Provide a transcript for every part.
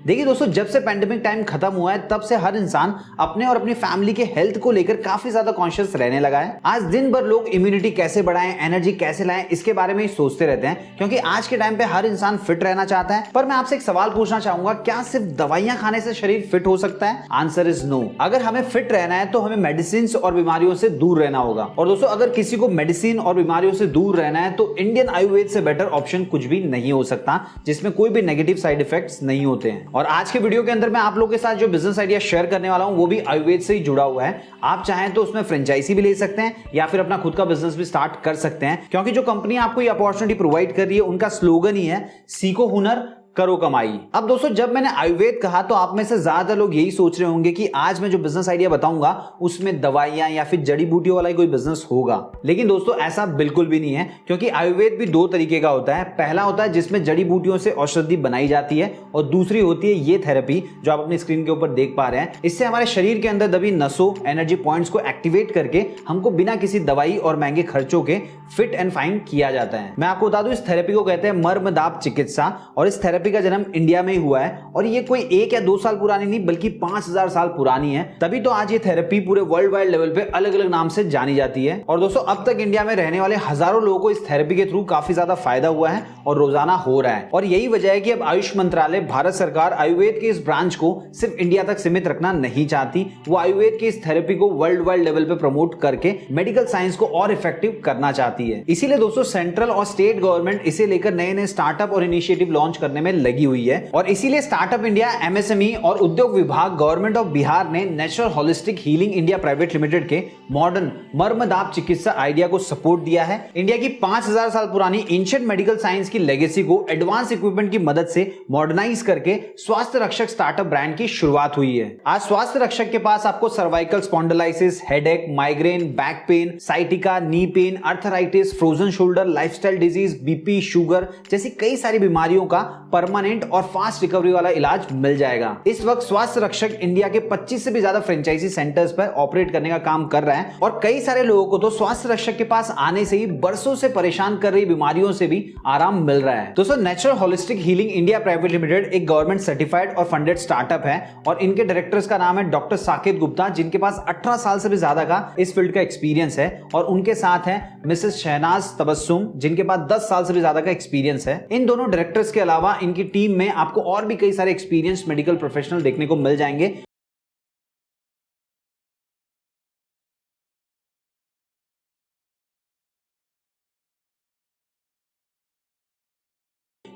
देखिए दोस्तों, जब से पेंडेमिक टाइम खत्म हुआ है तब से हर इंसान अपने और अपनी फैमिली के हेल्थ को लेकर काफी ज्यादा कॉन्शियस रहने लगा है। आज दिन भर लोग इम्यूनिटी कैसे बढ़ाएं, एनर्जी कैसे लाएं, इसके बारे में ही सोचते रहते हैं, क्योंकि आज के टाइम पे हर इंसान फिट रहना चाहता है। पर मैं आपसे एक सवाल पूछना चाहूंगा, क्या सिर्फ दवाइयां खाने से शरीर फिट हो सकता है? Answer is no. अगर हमें फिट रहना है तो हमें मेडिसिन और बीमारियों से दूर रहना होगा। और दोस्तों, अगर किसी को मेडिसिन और बीमारियों से दूर रहना है तो इंडियन आयुर्वेद से बेटर ऑप्शन कुछ भी नहीं हो सकता, जिसमें कोई भी नेगेटिव साइड इफेक्ट्स नहीं होते हैं। और आज के वीडियो के अंदर मैं आप लोगों के साथ जो बिजनेस आइडिया शेयर करने वाला हूं वो भी आयुर्वेद से ही जुड़ा हुआ है। आप चाहें तो उसमें फ्रेंचाइजी भी ले सकते हैं या फिर अपना खुद का बिजनेस भी स्टार्ट कर सकते हैं, क्योंकि जो कंपनी आपको ये अपॉर्चुनिटी प्रोवाइड कर रही है उनका स्लोगन ही है, सीखो हुनर करो कमाई। अब दोस्तों, जब मैंने आयुर्वेद कहा तो आप में से ज्यादा लोग यही सोच रहे होंगे कि आज मैं जो बिजनेस आइडिया बताऊंगा उसमें दवाइयां या फिर जड़ी बूटियों वाला कोई बिजनेस होगा। लेकिन दोस्तों, ऐसा बिल्कुल भी नहीं है, क्योंकि आयुर्वेद भी दो तरीके का होता है। पहला होता है जिसमें जड़ी बूटियों से औषधि बनाई जाती है, और दूसरी होती है ये थेरेपी जो आप अपनी स्क्रीन के ऊपर देख पा रहे हैं। इससे हमारे शरीर के अंदर दबी नसों, एनर्जी पॉइंट्स को एक्टिवेट करके हमको बिना किसी दवाई और महंगे खर्चों के फिट एंड फाइन किया जाता है। मैं आपको बता दूं, इस थेरेपी को कहते हैं मर्मदाप चिकित्सा, और इस थेरेपी का जन्म इंडिया में ही हुआ है। और ये कोई 1 या 2 साल पुरानी नहीं बल्कि 5000 साल पुरानी है। तभी तो आज ये थेरेपी पूरे वर्ल्ड वाइड लेवल पे अलग अलग नाम से जानी जाती है। और दोस्तों, अब तक इंडिया में रहने वाले हजारों लोगों को इस थेरेपी के थ्रू काफी ज्यादा फायदा हुआ है और रोजाना हो रहा है। और यही वजह है कि अब आयुष मंत्रालय, भारत सरकार आयुर्वेद के इस ब्रांच को सिर्फ इंडिया तक सीमित रखना नहीं चाहती। वो आयुर्वेद की इस थेरेपी को वर्ल्ड वाइड लेवल पे प्रमोट करके मेडिकल साइंस को और इफेक्टिव करना चाहती है। इसीलिए दोस्तों, सेंट्रल और स्टेट गवर्नमेंट इसे लेकर नए नए स्टार्टअप और इनिशिएटिव लॉन्च करने में लगी हुई है। और इसीलिए स्टार्टअप इंडिया, एमएसएमई और उद्योग विभाग, गवर्नमेंट ऑफ बिहार ने natural holistic healing India private limited के मॉडर्न मर्मदाप चिकित्सा आइडिया को सपोर्ट दिया है। इंडिया की 5000 साल पुरानी एंशिएंट मेडिकल साइंस की लेगेसी को एडवांस इक्विपमेंट की मदद से मॉडर्नाइज करके स्वास्थ्य रक्षक स्टार्टअप ब्रांड की शुरुआत हुई है। आज स्वास्थ्य रक्षक के पास आपको cervical spondylosis, headache, migraine, back pain, sciatica, knee pain, arthritis, frozen shoulder, lifestyle disease, BP, sugar जैसी कई सारी बीमारियों का परमानेंट और फास्ट रिकवरी वाला इलाज मिल जाएगा। इस वक्त स्वास्थ्य रक्षक इंडिया के 25 से भी ज्यादा फ्रेंचाइजी सेंटर्स पर ऑपरेट करने का काम कर रहा है। और कई सारे लोगों को तो स्वास्थ्य रक्षक के पास आने से ही बरसों से परेशान कर रही बीमारियों से भी आराम मिल रहा है। दोस्तों, natural holistic healing India private limited एक गवर्नमेंट सर्टिफाइड और फंडेड स्टार्टअप है, और इनके डायरेक्टर्स का नाम है डॉक्टर साकेत गुप्ता, जिनके पास 18 साल से भी ज्यादा का इस फील्ड का एक्सपीरियंस है। और उनके साथ है मिसेस शहनाज तबस्सुम, जिनके पास 10 साल से भी ज्यादा का एक्सपीरियंस है। इन दोनों डायरेक्टर्स के अलावा इनकी टीम में आपको और भी कई सारे एक्सपीरियंस मेडिकल प्रोफेशनल देखने को मिल जाएंगे,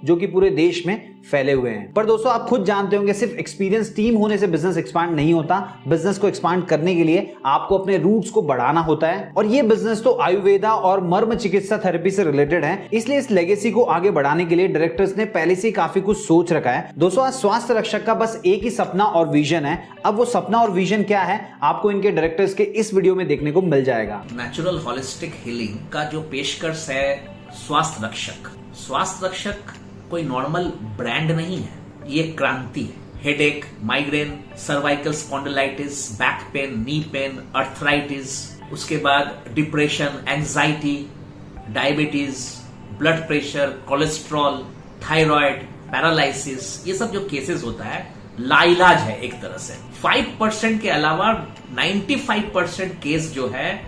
जो कि पूरे देश में फैले हुए हैं। पर दोस्तों, आप खुद जानते होंगे, सिर्फ एक्सपीरियंस टीम होने से बिजनेस एक्सपांड नहीं होता। बिजनेस को एक्सपांड करने के लिए आपको अपने रूट्स को बढ़ाना होता है, और ये बिजनेस तो आयुर्वेदा और मर्म चिकित्सा थेरेपी से रिलेटेड है। इसलिए इस लेगेसी को आगे बढ़ाने के लिए डायरेक्टर्स ने पहले से काफी कुछ सोच रखा है। दोस्तों, आज स्वास्थ्य रक्षक का बस एक ही सपना और विजन है। अब वो सपना और विजन क्या है, आपको इनके डायरेक्टर्स के इस वीडियो में देखने को मिल जाएगा। नेचुरल होलिस्टिक हीलिंग का जो पेशकश है स्वास्थ्य रक्षक। स्वास्थ्य रक्षक कोई नॉर्मल ब्रांड नहीं है, ये क्रांति है। Headache, migraine, cervical spondylitis, back pain, नी पेन, अर्थराइटिस, उसके बाद depression, anxiety, diabetes, blood pressure, cholesterol, thyroid, paralysis, ये सब जो केसेस होता है लाइलाज है एक तरह से। 5% के अलावा 95% केस जो है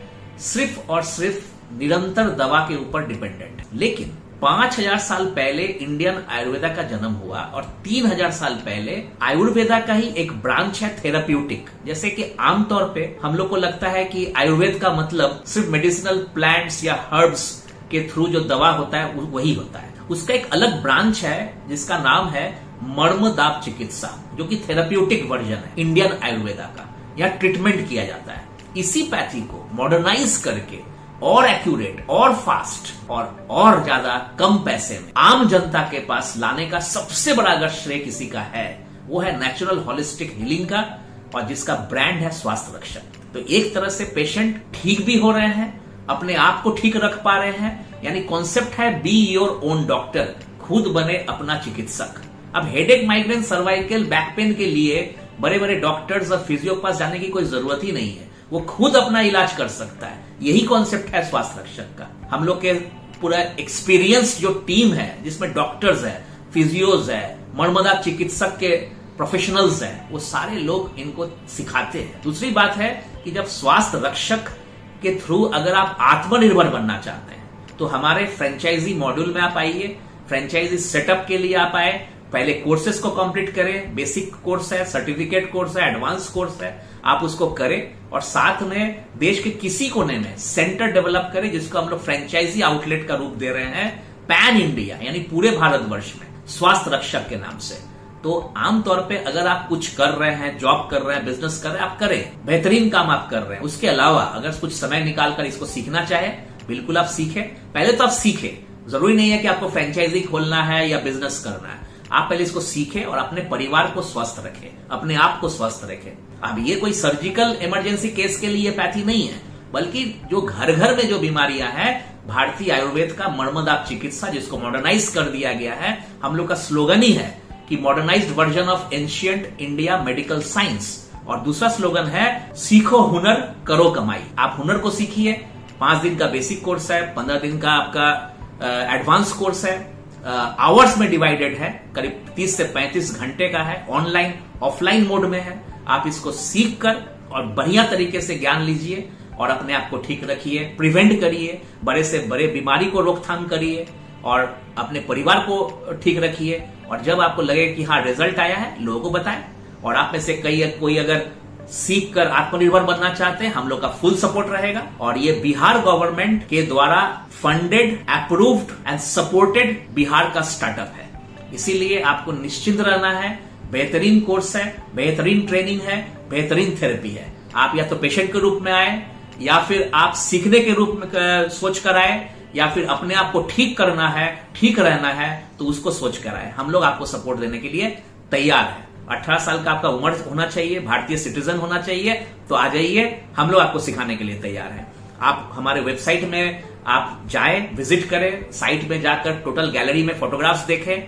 सिर्फ और सिर्फ निरंतर दवा के ऊपर डिपेंडेंट। लेकिन 5000 साल पहले इंडियन आयुर्वेदा का जन्म हुआ, और 3000 साल पहले आयुर्वेदा का ही एक ब्रांच है थेराप्यूटिक। जैसे कि आमतौर पे हम लोग को लगता है कि आयुर्वेद का मतलब सिर्फ मेडिसिनल प्लांट्स या हर्ब्स के थ्रू जो दवा होता है वही होता है। उसका एक अलग ब्रांच है जिसका नाम है मर्मदाप चिकित्सा, जो कि थेराप्यूटिक वर्जन है इंडियन आयुर्वेदा का। यहाँ ट्रीटमेंट किया जाता है। इसी पैथी को मॉडर्नाइज करके और एक्यूरेट और फास्ट और ज्यादा कम पैसे में आम जनता के पास लाने का सबसे बड़ा अगर श्रेय किसी का है, वो है नेचुरल होलिस्टिक हीलिंग का, और जिसका ब्रांड है स्वास्थ्य रक्षक। तो एक तरह से पेशेंट ठीक भी हो रहे हैं, अपने आप को ठीक रख पा रहे हैं। यानी कॉन्सेप्ट है बी योर ओन डॉक्टर, खुद बने अपना चिकित्सक। अब headache, migraine, cervical, back pain के लिए बड़े बड़े डॉक्टर्स और फिजियो के पास जाने की कोई जरूरत ही नहीं है, वो खुद अपना इलाज कर सकता है। यही कॉन्सेप्ट है स्वास्थ्य रक्षक का। हम लोग के पूरा एक्सपीरियंस जो टीम है, जिसमें डॉक्टर्स है, फिजियोज है, मर्मदाप चिकित्सक के प्रोफेशनल्स हैं वो सारे लोग इनको सिखाते हैं। दूसरी बात है कि जब स्वास्थ्य रक्षक के थ्रू अगर आप आत्मनिर्भर बनना चाहते हैं तो हमारे फ्रेंचाइजी मॉड्यूल में आप आइए, फ्रेंचाइजी सेटअप के लिए आप आए, पहले कोर्सेज को कंप्लीट करें, बेसिक कोर्स है, सर्टिफिकेट कोर्स है, एडवांस कोर्स है, आप उसको करें और साथ में देश के किसी कोने में सेंटर डेवलप करें जिसको हम लोग फ्रेंचाइजी आउटलेट का रूप दे रहे हैं पैन इंडिया यानी पूरे भारतवर्ष में स्वास्थ्य रक्षक के नाम से। तो आमतौर पे अगर आप कुछ कर रहे हैं, जॉब कर रहे हैं, बिजनेस कर रहे हैं, आप करें, बेहतरीन काम आप कर रहे हैं। उसके अलावा अगर कुछ समय निकालकर इसको सीखना चाहे बिल्कुल आप सीखें। पहले तो आप सीखें, जरूरी नहीं है कि आपको फ्रेंचाइजी खोलना है या बिजनेस करना है, आप पहले इसको सीखें और अपने परिवार को स्वस्थ रखें, अपने आप को स्वस्थ रखें। अब ये कोई सर्जिकल इमरजेंसी केस के लिए पैथी नहीं है, बल्कि जो घर घर में जो बीमारियां हैं, भारतीय आयुर्वेद का मर्मदाप चिकित्सा जिसको मॉडर्नाइज कर दिया गया है। हम लोग का स्लोगन ही है कि modernised version of ancient India medical science, और दूसरा स्लोगन है सीखो हुनर करो कमाई। आप हुनर को सीखिए, 5 दिन का बेसिक कोर्स है, 15 दिन का आपका एडवांस कोर्स है, आवर्स में डिवाइडेड है, करीब 30 से 35 घंटे का है, ऑनलाइन ऑफलाइन मोड में है। आप इसको सीख कर और बढ़िया तरीके से ज्ञान लीजिए और अपने आप को ठीक रखिए, प्रिवेंट करिए, बड़े से बड़े बीमारी को रोकथाम करिए और अपने परिवार को ठीक रखिए। और जब आपको लगे कि हाँ रिजल्ट आया है, लोगों को बताएं। और आप में से कोई अगर सीख कर आत्मनिर्भर बनना चाहते हैं, हम लोग का फुल सपोर्ट रहेगा। और ये बिहार गवर्नमेंट के द्वारा funded, approved and supported Bihar का स्टार्टअप है, इसीलिए आपको निश्चिंत रहना है। बेहतरीन कोर्स है, बेहतरीन ट्रेनिंग है, बेहतरीन थेरेपी है। आप या तो पेशेंट के रूप में आए, या फिर आप सीखने के रूप में सोच कर आए, या फिर अपने आप को ठीक करना है, ठीक रहना है तो उसको सोच कर आए। हम लोग आपको सपोर्ट देने के लिए तैयार है। 18 साल का आपका उम्र होना चाहिए, भारतीय सिटीजन होना चाहिए, तो आ जाइए, हम लोग आपको सिखाने के लिए तैयार हैं। आप हमारे वेबसाइट में आप जाएं, विजिट करें, साइट में जाकर टोटल गैलरी में फोटोग्राफ्स देखें,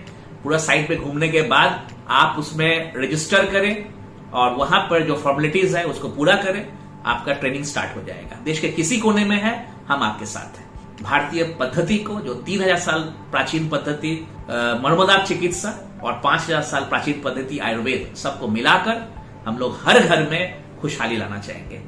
पूरा साइट पे घूमने के बाद आप उसमें रजिस्टर करें और वहां पर जो फॉर्मेलिटीज है उसको पूरा करें, आपका ट्रेनिंग स्टार्ट हो जाएगा। देश के किसी कोने में है, हम आपके साथ हैं। भारतीय पद्धति को, जो 3000 साल प्राचीन पद्धति मर्मदाप चिकित्सा और 5000 साल प्राचीन पद्धति आयुर्वेद, सबको मिलाकर हम लोग हर घर में खुशहाली लाना चाहेंगे।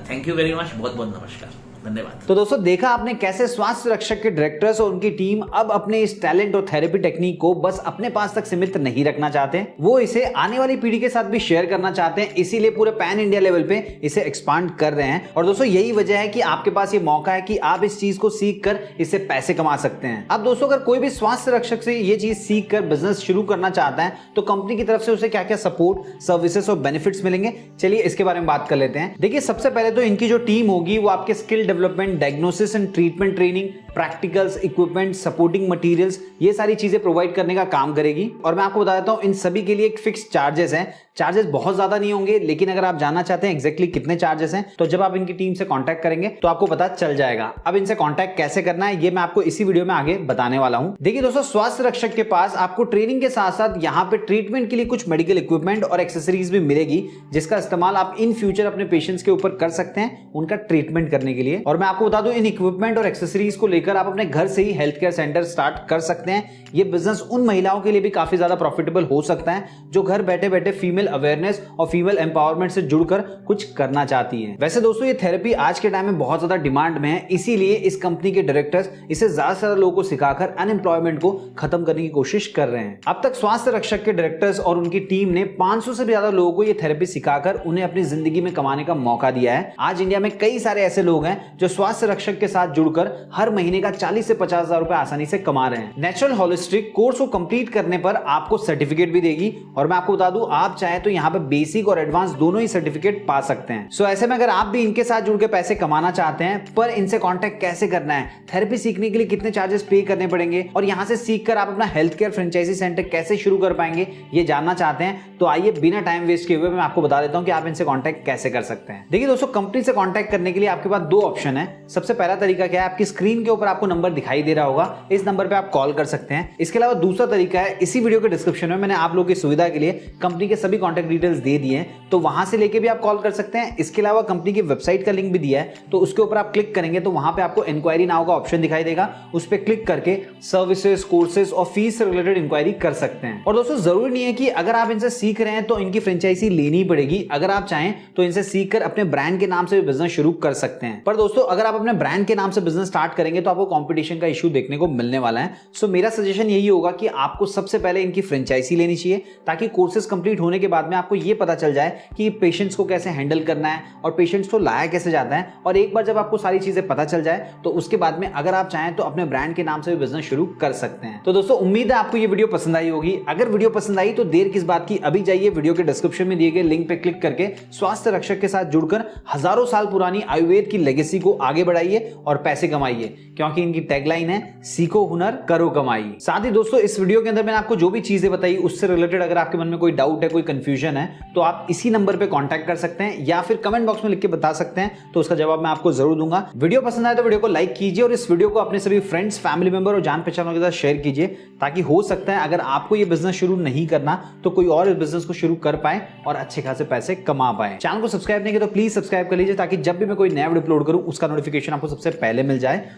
थैंक यू वेरी मच, बहुत बहुत नमस्कार, धन्यवाद। तो दोस्तों देखा आपने कैसे स्वास्थ्य रक्षक के डायरेक्टर्स और उनकी टीम अब अपने इस टैलेंट और थेरेपी टेक्निक को बस अपने पास तक सीमित नहीं रखना चाहते, वो इसे आने वाली पीढ़ी के साथ भी शेयर करना चाहते हैं, इसीलिए पूरे पैन इंडिया लेवल पे इसे एक्सपांड कर रहे हैं। और दोस्तों यही वजह है कि आपके पास ये मौका है कि आप इस चीज को सीख कर इससे पैसे कमा सकते हैं। अब दोस्तों अगर कोई भी स्वास्थ्य रक्षक से ये चीज सीख कर बिजनेस शुरू करना चाहता है तो कंपनी की तरफ से उसे क्या क्या सपोर्ट, सर्विसेज और बेनिफिट्स मिलेंगे, चलिए इसके बारे में बात कर लेते हैं। देखिए सबसे पहले तो इनकी जो टीम होगी वो आपके skill development, diagnosis and treatment training, practicals, equipment, supporting materials, ये सारी चीजें प्रोवाइड करने का काम करेगी। और मैं आपको बता देता हूं इन सभी के लिए एक फिक्स चार्जेस हैं। चार्जेस बहुत ज्यादा नहीं होंगे, लेकिन अगर आप जानना चाहते हैं एग्जैक्टली कितने चार्जेस हैं तो जब आप इनकी टीम से कांटेक्ट करेंगे तो आपको पता चल जाएगा। अब इनसे कांटेक्ट कैसे करना है ये मैं आपको इसी वीडियो में आगे बताने वाला हूं। देखिए दोस्तों, स्वास्थ्य रक्षक के पास आपको ट्रेनिंग के साथ साथ यहाँ पे ट्रीटमेंट के लिए कुछ मेडिकल इक्विपमेंट और एक्सेसरीज भी मिलेगी, जिसका इस्तेमाल आप इन फ्यूचर अपने पेशेंट्स के ऊपर कर सकते हैं उनका ट्रीटमेंट करने के लिए। और मैं आपको बता दूं, इन इक्विपमेंट और एक्सेसरीज को लेकर आप अपने घर से ही हेल्थ केयर सेंटर स्टार्ट कर सकते हैं। ये बिजनेस उन महिलाओं के लिए भी काफी ज्यादा प्रॉफिटेबल हो सकता है जो घर बैठे बैठे फीमेल अवेयरनेस और फीमेल एम्पावरमेंट से जुड़कर कुछ करना चाहती हैं। वैसे दोस्तों ये थेरेपी आज के टाइम में बहुत ज्यादा डिमांड में है, इसीलिए इस कंपनी के डायरेक्टर्स इसे ज्यादा से ज्यादा लोगों को सिखाकर अनएम्प्लॉयमेंट को खत्म करने की कोशिश कर रहे हैं। अब तक स्वास्थ्य रक्षक के डायरेक्टर्स और उनकी टीम ने 500 से भी ज्यादा लोगों को ये थेरेपी सिखाकर उन्हें अपनी जिंदगी में कमाने का मौका दिया है। आज इंडिया में कई सारे ऐसे लोग हैं जो स्वास्थ्य रक्षक के साथ जुड़कर हर महीने का 40 से 50 हजार रुपए आसानी से कमा रहे हैं। नेचुरल होलिस्टिक कोर्स को कंप्लीट करने पर आपको सर्टिफिकेट भी देगी, और मैं आपको बता दूं आप चाहे तो यहाँ पे बेसिक और एडवांस दोनों ही सर्टिफिकेट पा सकते हैं। सो ऐसे में अगर आप भी इनके साथ जुड़ के पैसे कमाना चाहते हैं, पर इनसे कांटेक्ट कैसे करना है, थेरेपी सीखने के लिए कितने चार्जेस पे करने पड़ेंगे और यहाँ से सीखकर आप अपना हेल्थ केयर फ्रेंचाइजी सेंटर कैसे शुरू कर पाएंगे, ये जानना चाहते हैं तो आइए बिना टाइम वेस्ट किए हुए मैं आपको बता देता हूँ कि आप इनसे कांटेक्ट कैसे कर सकते हैं। देखिए दोस्तों, कंपनी से कांटेक्ट करने के लिए आपके पास 2 ऑप्शन है। सबसे पहला तरीका क्या है, आपकी स्क्रीन के ऊपर आपको नंबर दिखाई दे रहा होगा, इस नंबर पे आप कॉल कर सकते हैं। इसके अलावा दूसरा तरीका है, इसी वीडियो के डिस्क्रिप्शन में मैंने आप लोगों की सुविधा के लिए कंपनी के सभी कॉन्टैक्ट डिटेल्स दे दिए हैं, तो वहां से लेके भी आप कॉल कर सकते हैं। इसके अलावा कंपनी की वेबसाइट का लिंक भी दिया है, तो उसके ऊपर आप क्लिक करेंगे तो वहां पे आपको इंक्वायरी नाउ का ऑप्शन दिखाई देगा। उस पर क्लिक करके सर्विसेज, कोर्सेज और फीस से रिलेटेड इंक्वायरी कर सकते हैं। और दोस्तों जरूरी नहीं है कि अगर आप इनसे सीख रहे हैं तो इनकी फ्रेंचाइजी लेनी पड़ेगी। अगर आप चाहें तो इनसे सीखकर अपने ब्रांड के नाम से बिजनेस शुरू कर सकते हैं। पर दोस्तों अगर आप अपने ब्रांड के नाम से बिजनेस स्टार्ट करेंगे तो आपको कंपटीशन का इशू देखने को मिलने वाला है। सो मेरा सजेशन यही होगा कि आपको सबसे पहले इनकी फ्रेंचाइजी लेनी चाहिए, ताकि कोर्सेज कंप्लीट होने के बाद में आपको ये पता चल जाए कि पेशेंट्स को कैसे हैंडल करना है और पेशेंट्स को लाया कैसे जाता है। और एक बार जब आपको सारी चीजें पता चल जाए तो उसके बाद में अगर आप चाहें तो अपने ब्रांड के नाम से भी बिजनेस शुरू कर सकते हैं। तो दोस्तों उम्मीद है आपको ये वीडियो पसंद आई होगी। अगर वीडियो पसंद आई तो देर किस बात की, अभी जाइए वीडियो के डिस्क्रिप्शन में दिए गए लिंक पे क्लिक करके स्वास्थ्य रक्षक के साथ जुड़कर हजारों साल पुरानी आयुर्वेद की लेगेसी को आगे बढ़ाइए और पैसे कमाइए, क्योंकि इनकी टैगलाइन है सीखो हुनर करो कमाई। साथ ही दोस्तों इस वीडियो के अंदर मैंने आपको जो भी चीजें बताई उससे रिलेटेड अगर आपके मन में कोई डाउट है, कोई कंफ्यूजन है, तो आप इसी नंबर पे कांटेक्ट कर सकते हैं या फिर कमेंट बॉक्स में लिख के बता सकते हैं, तो उसका जवाब मैं आपको जरूर दूंगा। वीडियो पसंद आए तो वीडियो को लाइक कीजिए और इस वीडियो को अपने सभी फ्रेंड्स, फैमिली मेंबर और जान पहचान के साथ शेयर कीजिए, ताकि हो सकता है अगर आपको ये बिजनेस शुरू नहीं करना तो कोई और इस बिजनेस को शुरू कर पाए और अच्छे खासे पैसे कमा पाए। चैनल को सब्सक्राइब नहीं किया तो प्लीज सब्सक्राइब कर लीजिए, ताकि जब भी मैं कोई नया वीडियो अपलोड करूं उसका नोटिफिकेशन आपको सबसे पहले मिल जाए।